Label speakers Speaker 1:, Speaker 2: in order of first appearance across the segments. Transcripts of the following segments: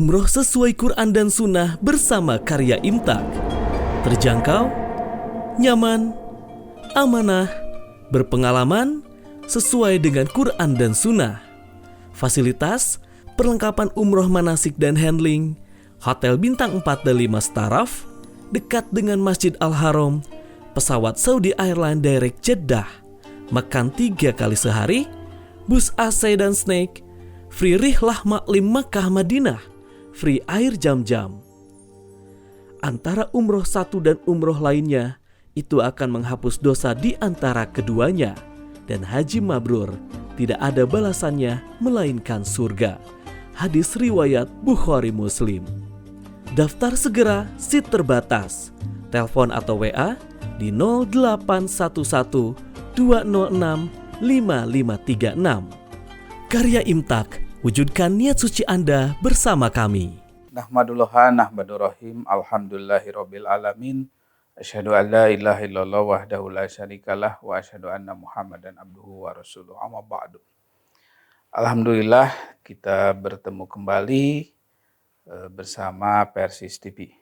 Speaker 1: Umroh sesuai Quran dan Sunnah bersama Karya Imtak. Terjangkau, nyaman, amanah, berpengalaman, sesuai dengan Quran dan Sunnah. Fasilitas, perlengkapan umroh manasik dan handling, hotel bintang 4 dan 5 staraf, dekat dengan Masjid Al-Haram, pesawat Saudi Airlines Direct Jeddah, makan 3 kali sehari, bus AC dan snack, free rihlah maklim Makkah Madinah, free air jam-jam. Antara umroh satu dan umroh lainnya, itu akan menghapus dosa di antara keduanya. Dan haji mabrur tidak ada balasannya melainkan surga. Hadis riwayat Bukhari Muslim. Daftar segera, seat terbatas. Telepon atau WA di 0811 206 5536. Karya Imtak, wujudkan niat suci Anda bersama kami.
Speaker 2: Nahmadulillah, nahmadurrahim, alhamdulillahirabbil alamin. Asyhadu an la ilaha illallah wahdahu la syarikalah wa asyhadu anna Muhammadan abduhu wa rasuluh. Amma ba'du. Alhamdulillah kita bertemu kembali bersama Persis TV.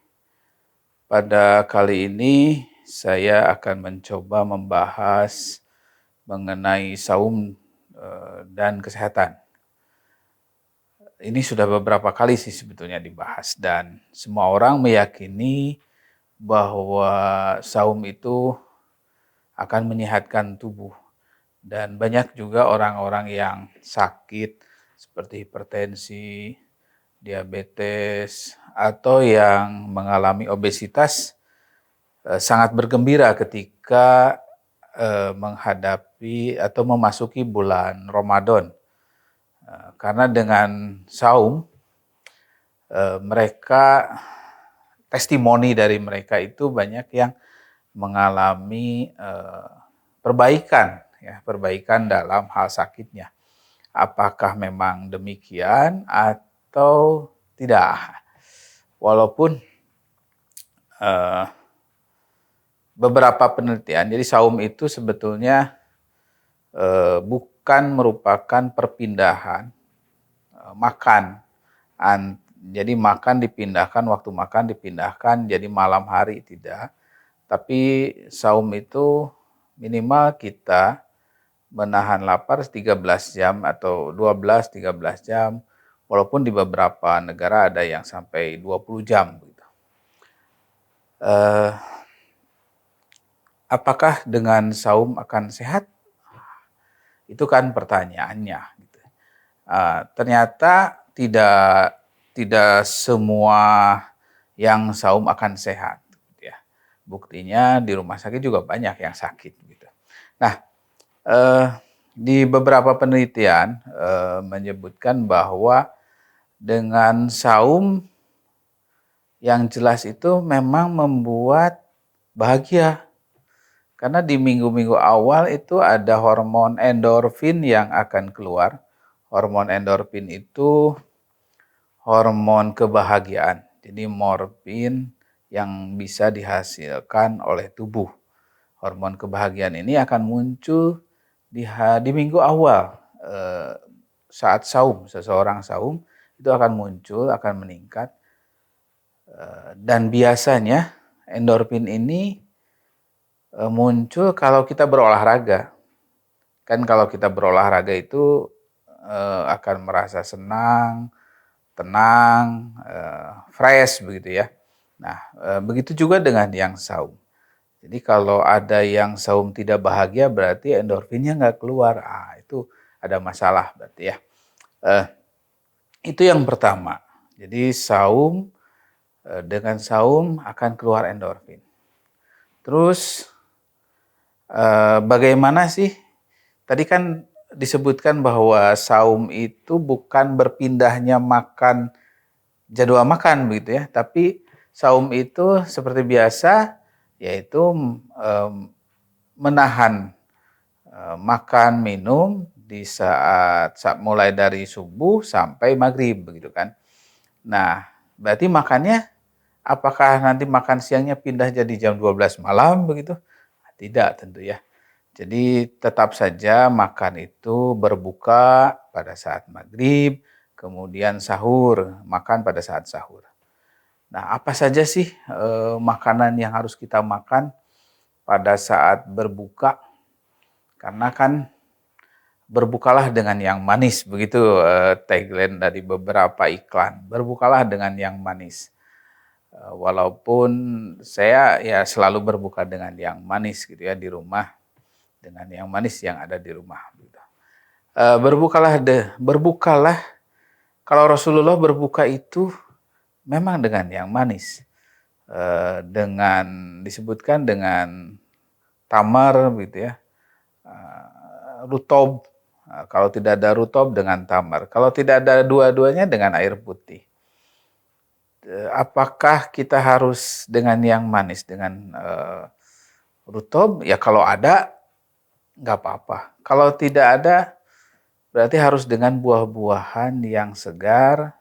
Speaker 2: Pada kali ini saya akan mencoba membahas mengenai saum dan kesehatan. Ini sudah beberapa kali sih sebetulnya dibahas dan semua orang meyakini bahwa saum itu akan menyehatkan tubuh. Dan banyak juga orang-orang yang sakit seperti hipertensi, diabetes, atau yang mengalami obesitas sangat bergembira ketika menghadapi atau memasuki bulan Ramadan. Karena dengan saum, mereka testimoni dari mereka itu banyak yang mengalami perbaikan dalam hal sakitnya. Apakah memang demikian atau tidak? Walaupun beberapa penelitian, jadi saum itu sebetulnya bukan merupakan perpindahan makan. Jadi makan dipindahkan, waktu makan dipindahkan jadi malam hari, tidak. Tapi saum itu minimal kita menahan lapar 13 jam atau 12-13 jam, walaupun di beberapa negara ada yang sampai 20 jam. Apakah dengan saum akan sehat? Itu kan pertanyaannya. Ternyata tidak semua yang saum akan sehat. Buktinya di rumah sakit juga banyak yang sakit. Nah, di beberapa penelitian menyebutkan bahwa dengan saum yang jelas itu memang membuat bahagia. Karena di minggu-minggu awal itu ada hormon endorfin yang akan keluar. Hormon endorfin itu hormon kebahagiaan. Jadi morfin yang bisa dihasilkan oleh tubuh. Hormon kebahagiaan ini akan muncul di minggu awal saat saum. Seseorang saum itu akan muncul, akan meningkat. Dan biasanya endorfin ini muncul kalau kita berolahraga. Kan kalau kita berolahraga itu akan merasa senang, tenang, fresh begitu ya. Nah, begitu juga dengan yang saum. Jadi kalau ada yang saum tidak bahagia berarti endorfinnya nggak keluar. Itu ada masalah berarti ya. Itu yang pertama. Jadi saum, dengan saum akan keluar endorfin. Terus bagaimana sih? Tadi kan disebutkan bahwa saum itu bukan berpindahnya makan, jadwal makan begitu ya, tapi saum itu seperti biasa, yaitu menahan makan minum di saat mulai dari subuh sampai maghrib begitu kan. Nah, berarti makannya apakah nanti makan siangnya pindah jadi jam 12 malam begitu? Tidak tentu ya. Jadi tetap saja makan itu berbuka pada saat maghrib kemudian sahur, makan pada saat sahur. Nah, apa saja sih makanan yang harus kita makan pada saat berbuka? Karena kan berbukalah dengan yang manis, begitu tagline dari beberapa iklan. Berbukalah dengan yang manis. Walaupun saya ya selalu berbuka dengan yang manis gitu ya di rumah, dengan yang manis yang ada di rumah. Gitu. Berbukalah. Kalau Rasulullah berbuka itu memang dengan yang manis, dengan disebutkan dengan tamar gitu ya, rutob. Kalau tidak ada rutob dengan tamar. Kalau tidak ada dua-duanya dengan air putih. Apakah kita harus dengan yang manis, dengan rutob? Ya kalau ada, nggak apa-apa. Kalau tidak ada, berarti harus dengan buah-buahan yang segar,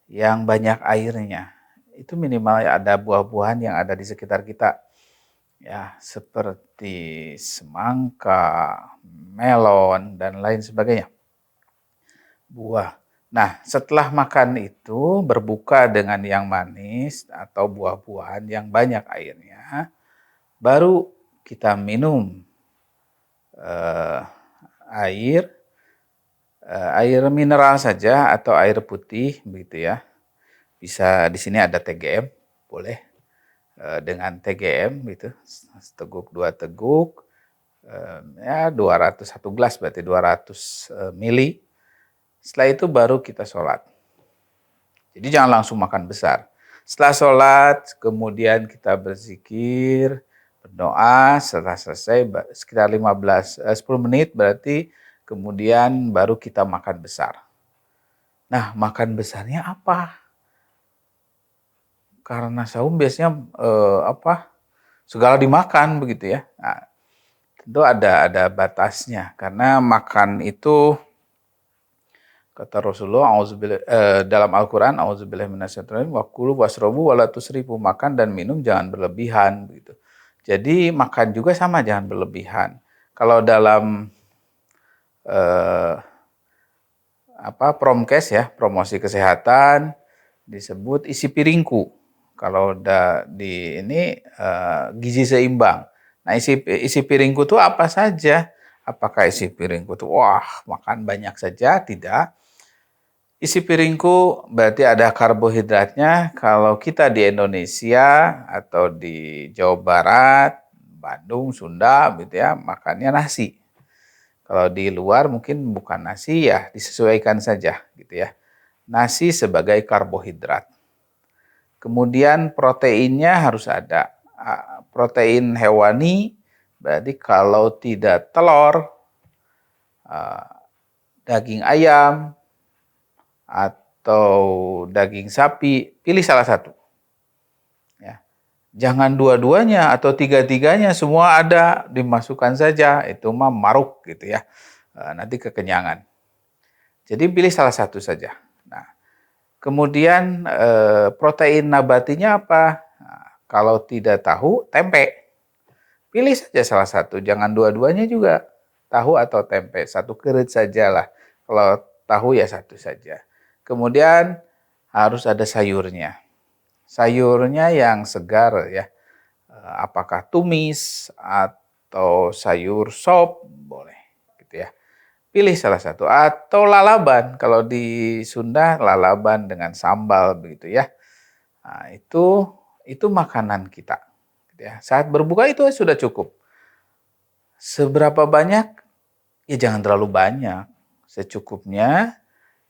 Speaker 2: yang banyak airnya. Itu minimal ada buah-buahan yang ada di sekitar kita. Ya, seperti semangka, melon, dan lain sebagainya. Buah. Nah, setelah makan itu berbuka dengan yang manis atau buah-buahan yang banyak airnya, baru kita minum air mineral saja atau air putih begitu ya. Bisa di sini ada TGM, boleh dengan TGM gitu, seteguk 2 teguk, ya 200 1 gelas berarti 200 mili. Setelah itu baru kita sholat. Jadi jangan langsung makan besar. Setelah sholat, kemudian kita berzikir, berdoa, setelah selesai sekitar 10 menit berarti kemudian baru kita makan besar. Nah, makan besarnya apa? Karena saum biasanya segala dimakan begitu ya. Nah, tentu ada batasnya karena makan itu kata Rasulullah dalam Al-Qur'an auzubillahi minasyaitonir wa kulu wasrobu wala tusrifu, makan dan minum jangan berlebihan begitu. Jadi makan juga sama, jangan berlebihan. Kalau dalam Promkes ya, promosi kesehatan disebut isi piringku. Kalau di ini gizi seimbang. Nah, isi piringku itu apa saja? Apakah isi piringku itu makan banyak saja? Tidak. Isi piringku berarti ada karbohidratnya. Kalau kita di Indonesia atau di Jawa Barat, Bandung, Sunda gitu ya, makannya nasi. Kalau di luar mungkin bukan nasi ya, disesuaikan saja gitu ya. Nasi sebagai karbohidrat. Kemudian proteinnya harus ada. Protein hewani berarti kalau tidak telur, daging ayam, atau daging sapi, pilih salah satu. Ya. Jangan dua-duanya atau tiga-tiganya semua ada, dimasukkan saja, itu mah maruk gitu ya. Nanti kekenyangan. Jadi pilih salah satu saja. Nah, kemudian protein nabatinya apa? Nah, kalau tidak tahu, tempe. Pilih saja salah satu, jangan dua-duanya juga. Tahu atau tempe, satu kerut sajalah. Kalau tahu ya satu saja. Kemudian harus ada sayurnya. Sayurnya yang segar ya. Apakah tumis atau sayur sop, boleh gitu ya. Pilih salah satu. Atau lalaban, kalau di Sunda lalaban dengan sambal begitu ya. Nah, itu makanan kita. Gitu ya. Saat berbuka itu sudah cukup. Seberapa banyak? Ya jangan terlalu banyak. Secukupnya.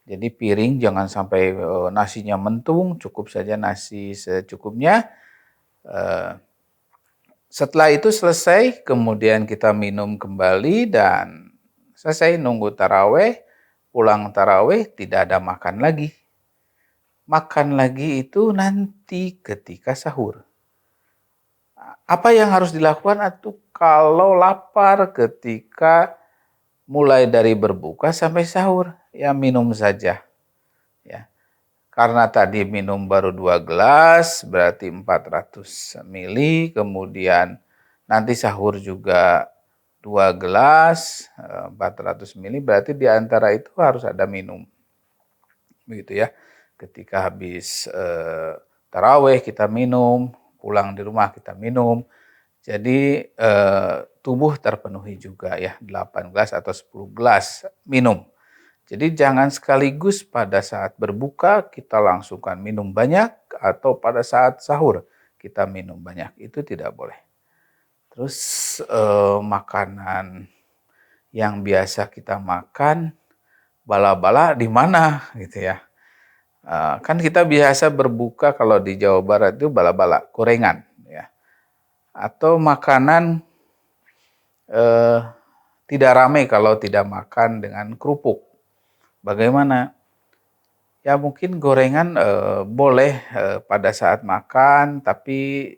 Speaker 2: Jadi piring jangan sampai nasinya mentung, cukup saja nasi secukupnya. Setelah itu selesai, kemudian kita minum kembali dan selesai nunggu taraweh, pulang taraweh tidak ada makan lagi. Makan lagi itu nanti ketika sahur. Apa yang harus dilakukan itu kalau lapar ketika mulai dari berbuka sampai sahur? Ya minum saja. Ya. Karena tadi minum baru 2 gelas, berarti 400 mili, kemudian nanti sahur juga 2 gelas, 400 mili, berarti di antara itu harus ada minum. begitu ya. Ketika habis taraweh kita minum, pulang di rumah kita minum. Jadi tubuh terpenuhi juga ya 8 gelas atau 10 gelas minum. Jadi jangan sekaligus pada saat berbuka kita langsungkan minum banyak atau pada saat sahur kita minum banyak. Itu tidak boleh. Terus makanan yang biasa kita makan, bala-bala di mana gitu ya. Kan kita biasa berbuka kalau di Jawa Barat itu bala-bala, gorengan ya. Atau makanan eh, tidak ramai kalau tidak makan dengan kerupuk. Bagaimana? Ya mungkin gorengan boleh pada saat makan, tapi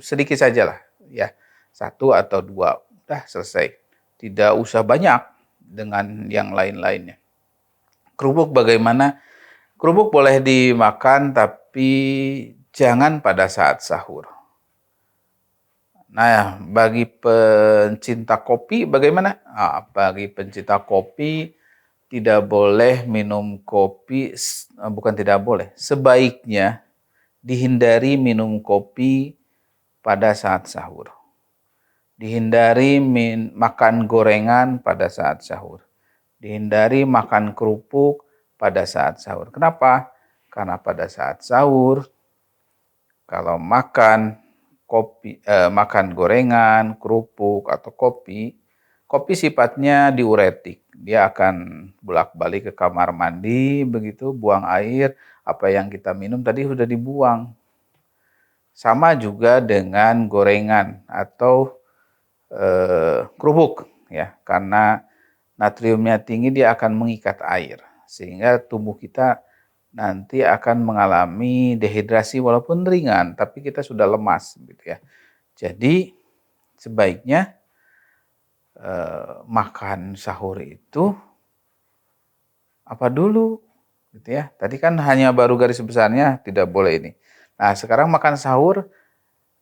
Speaker 2: sedikit saja lah ya. 1 atau 2, udah selesai. Tidak usah banyak dengan yang lain-lainnya. Kerupuk bagaimana? Kerupuk boleh dimakan tapi jangan pada saat sahur. Nah, bagi pencinta kopi bagaimana? Bagi pencinta kopi tidak boleh minum kopi, bukan tidak boleh, sebaiknya dihindari minum kopi pada saat sahur. Dihindari makan gorengan pada saat sahur. Dihindari makan kerupuk pada saat sahur. Kenapa? Karena pada saat sahur, kalau makan makan gorengan, kerupuk, atau kopi, kopi sifatnya diuretik. Dia akan bolak-balik ke kamar mandi, begitu, buang air, apa yang kita minum tadi sudah dibuang. Sama juga dengan gorengan atau kerupuk, ya, karena natriumnya tinggi dia akan mengikat air, sehingga tubuh kita nanti akan mengalami dehidrasi walaupun ringan, tapi kita sudah lemas, gitu ya. Jadi sebaiknya makan sahur itu apa dulu, gitu ya. Tadi kan hanya baru garis besarnya tidak boleh ini. Nah sekarang makan sahur,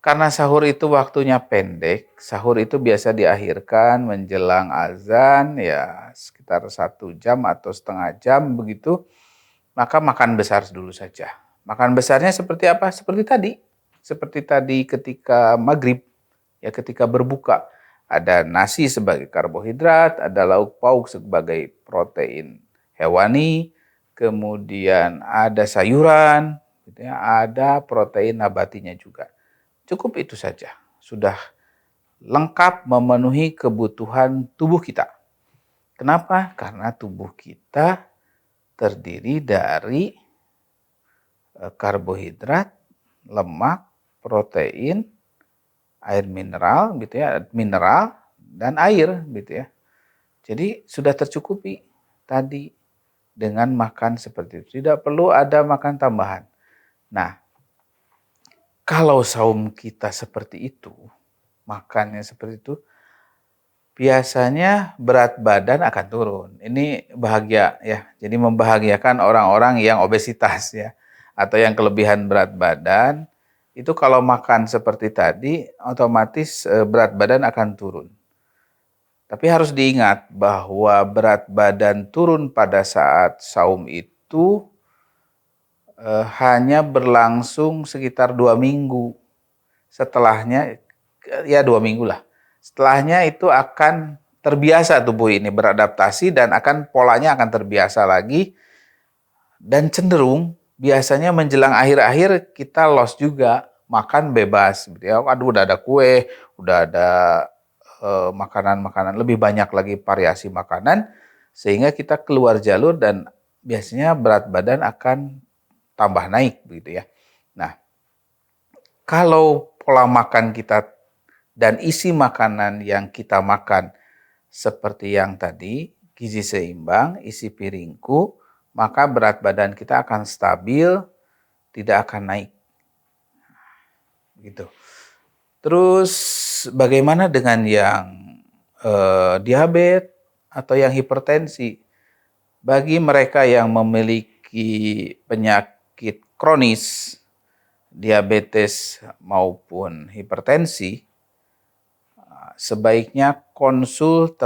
Speaker 2: karena sahur itu waktunya pendek, sahur itu biasa diakhirkan menjelang azan ya sekitar 1 jam atau setengah jam begitu, maka makan besar dulu saja. Makan besarnya seperti apa? Seperti tadi ketika maghrib, ya ketika berbuka. Ada nasi sebagai karbohidrat, ada lauk pauk sebagai protein hewani, kemudian ada sayuran, gitu ya, ada protein nabatinya juga. Cukup itu saja, sudah lengkap memenuhi kebutuhan tubuh kita. Kenapa? Karena tubuh kita terdiri dari karbohidrat, lemak, protein, air mineral, gitu ya, mineral dan air, gitu ya. Jadi sudah tercukupi tadi dengan makan seperti itu. Tidak perlu ada makan tambahan. Nah, kalau saum kita seperti itu, makannya seperti itu, biasanya berat badan akan turun. Ini bahagia ya. Jadi membahagiakan orang-orang yang obesitas ya, atau yang kelebihan berat badan. Itu kalau makan seperti tadi, otomatis berat badan akan turun. Tapi harus diingat bahwa berat badan turun pada saat saum itu hanya berlangsung sekitar 2 minggu. Setelahnya, ya 2 minggu lah. Setelahnya itu akan terbiasa tubuh ini beradaptasi dan polanya akan terbiasa lagi. Dan cenderung biasanya menjelang akhir-akhir kita loss juga, makan bebas. Gitu ya. Aduh udah ada kue, udah ada makanan-makanan, lebih banyak lagi variasi makanan, sehingga kita keluar jalur dan biasanya berat badan akan tambah naik begitu ya. Nah, kalau pola makan kita dan isi makanan yang kita makan seperti yang tadi, gizi seimbang, isi piringku, maka berat badan kita akan stabil, tidak akan naik. Gitu. Terus bagaimana dengan yang diabetes atau yang hipertensi? Bagi mereka yang memiliki penyakit kronis, diabetes maupun hipertensi, sebaiknya konsul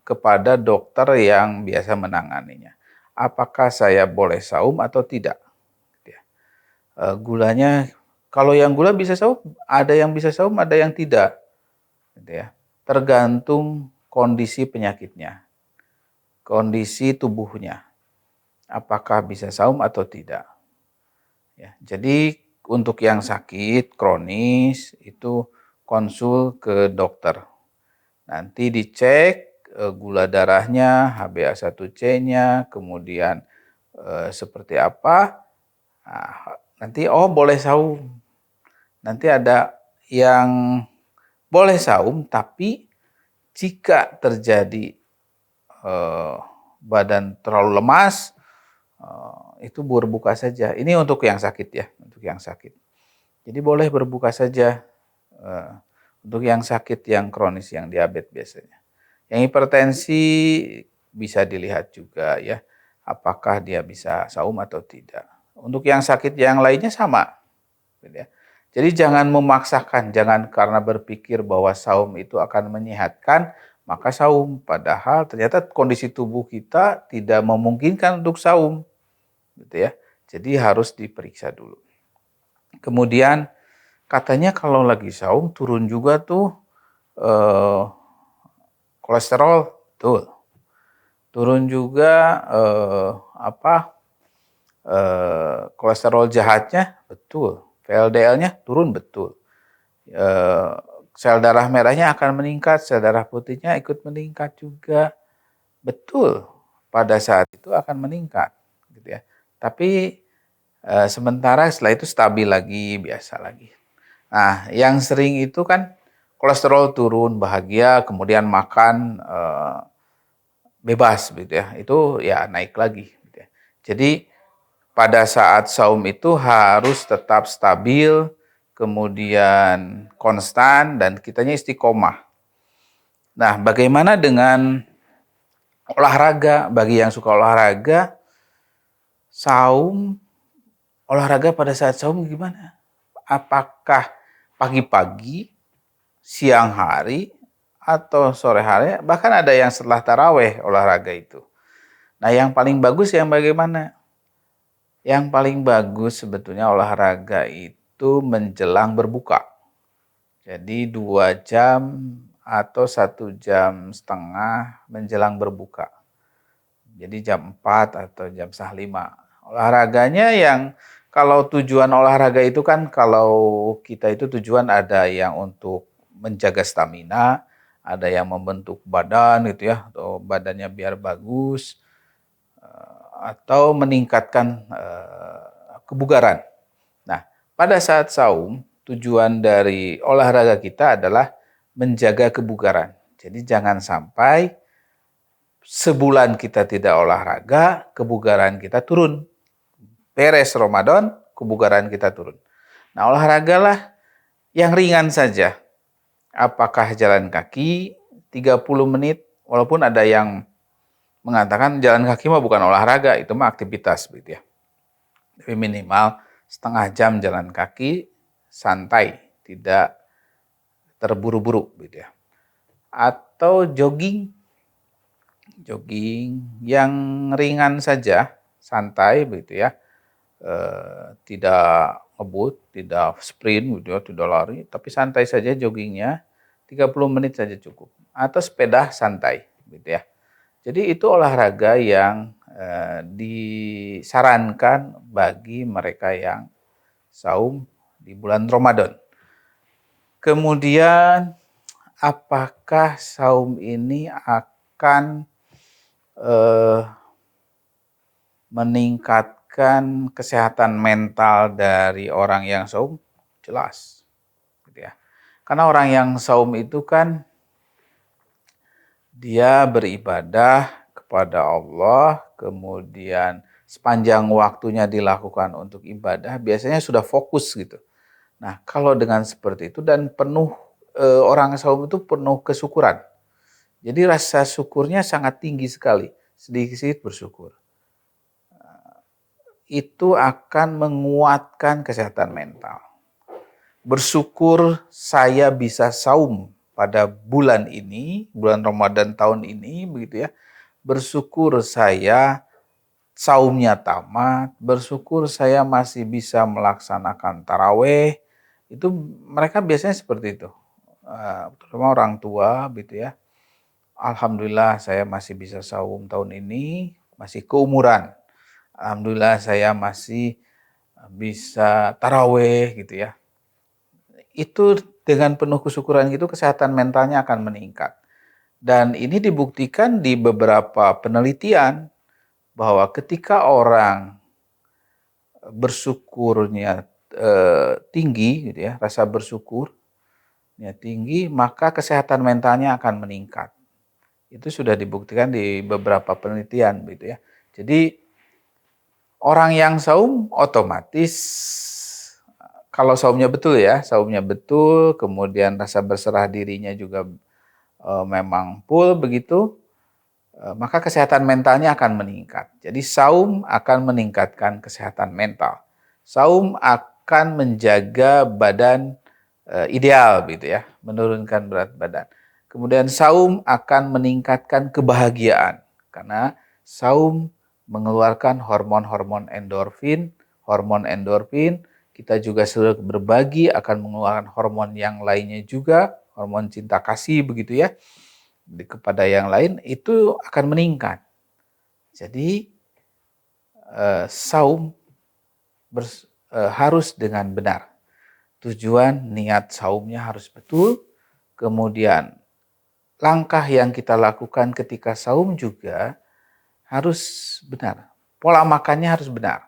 Speaker 2: kepada dokter yang biasa menanganinya. apakah saya boleh saum atau tidak. Gitu ya. Gulanya, kalau yang gula bisa saum, ada yang bisa saum, ada yang tidak. Gitu ya. Tergantung kondisi penyakitnya, kondisi tubuhnya, apakah bisa saum atau tidak. Ya, jadi untuk yang sakit kronis itu konsul ke dokter. Nanti dicek gula darahnya, HbA1c-nya, kemudian seperti apa. Nah, nanti boleh saum. Nanti ada yang boleh saum, tapi jika terjadi badan terlalu lemas, itu berbuka saja. Ini untuk yang sakit ya, untuk yang sakit. Jadi boleh berbuka saja untuk yang sakit, yang kronis, yang diabetes biasanya. Yang hipertensi bisa dilihat juga ya, apakah dia bisa saum atau tidak. Untuk yang sakit yang lainnya sama. Gitu ya. Jadi jangan memaksakan, jangan karena berpikir bahwa saum itu akan menyehatkan, maka saum. Padahal ternyata kondisi tubuh kita tidak memungkinkan untuk saum. Gitu ya. Jadi harus diperiksa dulu. Kemudian katanya kalau lagi saum turun juga tuh kolesterol, betul. Turun juga kolesterol jahatnya, betul. VLDL-nya turun, betul. Sel darah merahnya akan meningkat, sel darah putihnya ikut meningkat juga, betul. Pada saat itu akan meningkat, gitu ya. Tapi sementara setelah itu stabil lagi, biasa lagi. Nah, yang sering itu kan kolesterol turun, bahagia, kemudian makan bebas gitu ya. Itu ya naik lagi gitu ya. Jadi pada saat saum itu harus tetap stabil, kemudian konstan dan kitanya istiqomah. Nah, bagaimana dengan olahraga? Bagi yang suka olahraga, saum, olahraga pada saat saum gimana? Apakah pagi-pagi, siang hari, atau sore hari? Bahkan ada yang setelah taraweh olahraga itu. Nah, yang paling bagus yang bagaimana? Yang paling bagus sebetulnya olahraga itu menjelang berbuka. Jadi 2 jam atau 1,5 jam menjelang berbuka. Jadi jam 4 atau jam 5. Olahraganya yang kalau tujuan olahraga itu kan kalau kita itu tujuan ada yang untuk menjaga stamina, ada yang membentuk badan gitu ya, atau badannya biar bagus, atau meningkatkan kebugaran. Nah, pada saat saum, tujuan dari olahraga kita adalah menjaga kebugaran. Jadi jangan sampai sebulan kita tidak olahraga, kebugaran kita turun. Beres Ramadan, kebugaran kita turun. Nah, olahragalah yang ringan saja. Apakah jalan kaki 30 menit, walaupun ada yang mengatakan jalan kaki mah bukan olahraga, itu mah aktivitas gitu ya. Tapi minimal setengah jam jalan kaki, santai, tidak terburu-buru gitu ya. Atau jogging yang ringan saja, santai begitu ya. Tidak ngebut, tidak sprint gitu ya, tidak lari, tapi santai saja joggingnya, 30 menit saja cukup. Atau sepeda santai gitu ya. Jadi itu olahraga yang disarankan bagi mereka yang saum di bulan Ramadan. Kemudian apakah saum ini akan meningkatkan kesehatan mental dari orang yang saum? Jelas. Gitu ya. Karena orang yang saum itu kan dia beribadah kepada Allah, kemudian sepanjang waktunya dilakukan untuk ibadah, biasanya sudah fokus gitu. Nah, kalau dengan seperti itu dan penuh, orang saum itu penuh kesyukuran. Jadi rasa syukurnya sangat tinggi sekali, sedikit-sedikit bersyukur. Itu akan menguatkan kesehatan mental. Bersyukur saya bisa saum pada bulan ini, bulan Ramadan tahun ini, begitu ya. Bersyukur saya saumnya tamat, bersyukur saya masih bisa melaksanakan taraweh. Itu mereka biasanya seperti itu. Terutama orang tua gitu ya. Alhamdulillah saya masih bisa saum tahun ini, masih keumuran. Alhamdulillah saya masih bisa taraweh gitu ya. Itu dengan penuh kesyukuran gitu kesehatan mentalnya akan meningkat. Dan ini dibuktikan di beberapa penelitian bahwa ketika orang bersyukurnya tinggi gitu ya, rasa bersyukurnya tinggi, maka kesehatan mentalnya akan meningkat. Itu sudah dibuktikan di beberapa penelitian gitu ya. Jadi orang yang saum otomatis kalau saumnya betul ya, saumnya betul, kemudian rasa berserah dirinya juga memang full begitu, maka kesehatan mentalnya akan meningkat. Jadi saum akan meningkatkan kesehatan mental. Saum akan menjaga badan ideal gitu ya, menurunkan berat badan. Kemudian saum akan meningkatkan kebahagiaan karena saum mengeluarkan hormon-hormon endorfin. Hormon endorfin kita juga sudah berbagi akan mengeluarkan hormon yang lainnya juga, hormon cinta kasih begitu ya. Kepada yang lain itu akan meningkat. Jadi saum harus dengan benar. Tujuan niat saumnya harus betul. Kemudian langkah yang kita lakukan ketika saum juga harus benar. Pola makannya harus benar.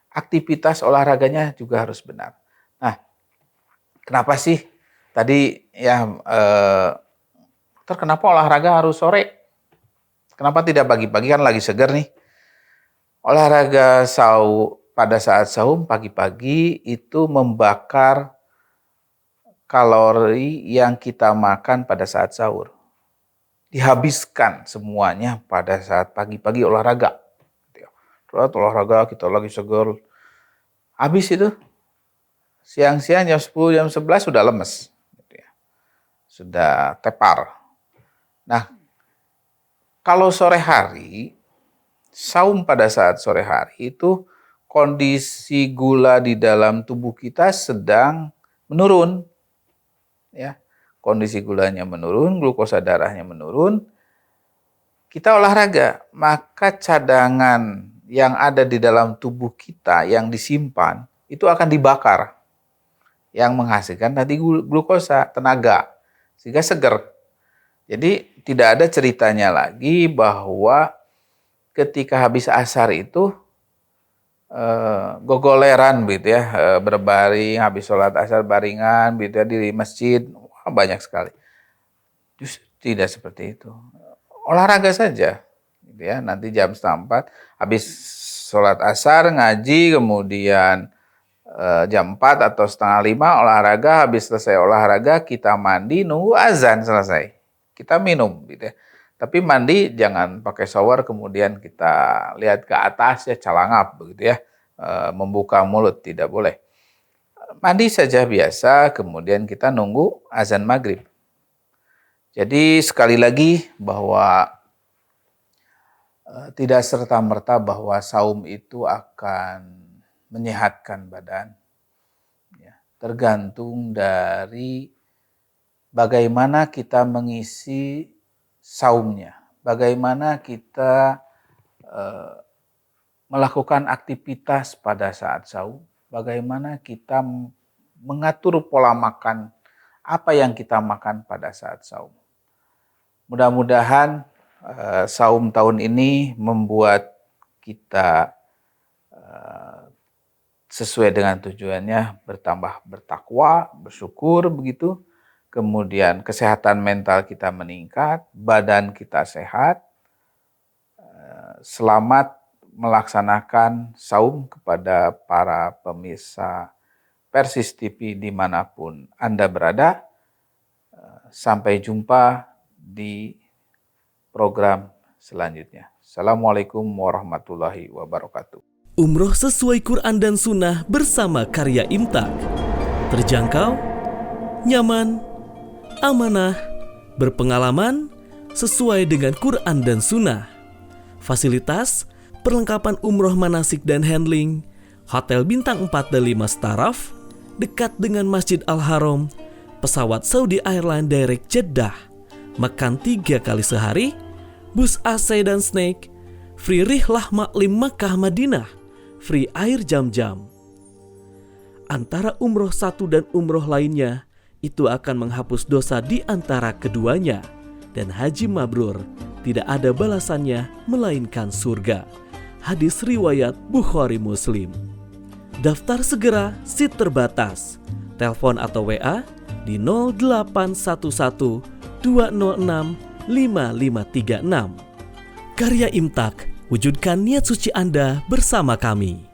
Speaker 2: Aktivitas olahraganya juga harus benar. Nah, kenapa sih tadi ya kenapa olahraga harus sore? Kenapa tidak pagi-pagi, kan lagi segar nih? Olahraga pada saat saum pagi-pagi itu membakar kalori yang kita makan pada saat sahur. Dihabiskan semuanya pada saat pagi-pagi olahraga. Terus olahraga kita lagi segar. Habis itu siang-siang jam 10, jam 11 sudah lemes. Sudah tepar. Nah, kalau sore hari, saum pada saat sore hari itu kondisi gula di dalam tubuh kita sedang menurun. Ya, kondisi gulanya menurun, glukosa darahnya menurun. Kita olahraga, maka cadangan yang ada di dalam tubuh kita yang disimpan itu akan dibakar. Yang menghasilkan tadi glukosa, tenaga, sehingga segar. Jadi tidak ada ceritanya lagi bahwa ketika habis asar itu gogoleran gitu ya, berbaring habis sholat asar baringan gitu ya di masjid. Wah, banyak sekali. Justru tidak seperti itu. Olahraga saja gitu ya. Nanti jam 4 habis sholat asar ngaji, kemudian jam 4 atau setengah 5 olahraga, habis selesai olahraga kita mandi nunggu azan selesai. Kita minum gitu ya. Tapi mandi jangan pakai shower kemudian kita lihat ke atas ya calangap begitu ya. Membuka mulut tidak boleh. Mandi saja biasa kemudian kita nunggu azan maghrib. Jadi sekali lagi bahwa tidak serta-merta bahwa saum itu akan menyehatkan badan. Ya, tergantung dari bagaimana kita mengisi saumnya, bagaimana kita melakukan aktivitas pada saat saum, bagaimana kita mengatur pola makan, apa yang kita makan pada saat saum. Mudah-mudahan saum tahun ini membuat kita sesuai dengan tujuannya bertambah bertakwa, bersyukur begitu. Kemudian kesehatan mental kita meningkat, badan kita sehat. Selamat melaksanakan saum kepada para pemirsa Persis TV dimanapun Anda berada. Sampai jumpa di program selanjutnya. Assalamualaikum warahmatullahi wabarakatuh.
Speaker 1: Umroh sesuai Quran dan Sunnah bersama Karya Imtak. Terjangkau, nyaman, amanah, berpengalaman, sesuai dengan Quran dan Sunnah. Fasilitas, perlengkapan umroh manasik dan handling, hotel bintang 4 dan 5 staraf, dekat dengan Masjid Al-Haram, pesawat Saudi Airlines Direct Jeddah, makan 3 kali sehari, bus AC dan snack, free rihlah maklim Makkah Madinah, free air jam-jam. Antara umroh satu dan umroh lainnya, itu akan menghapus dosa di antara keduanya. Dan haji mabrur tidak ada balasannya melainkan surga. Hadis riwayat Bukhari Muslim. Daftar segera, seat terbatas. Telepon atau WA di 0811 206 5536. Karya Imtak, wujudkan niat suci Anda bersama kami.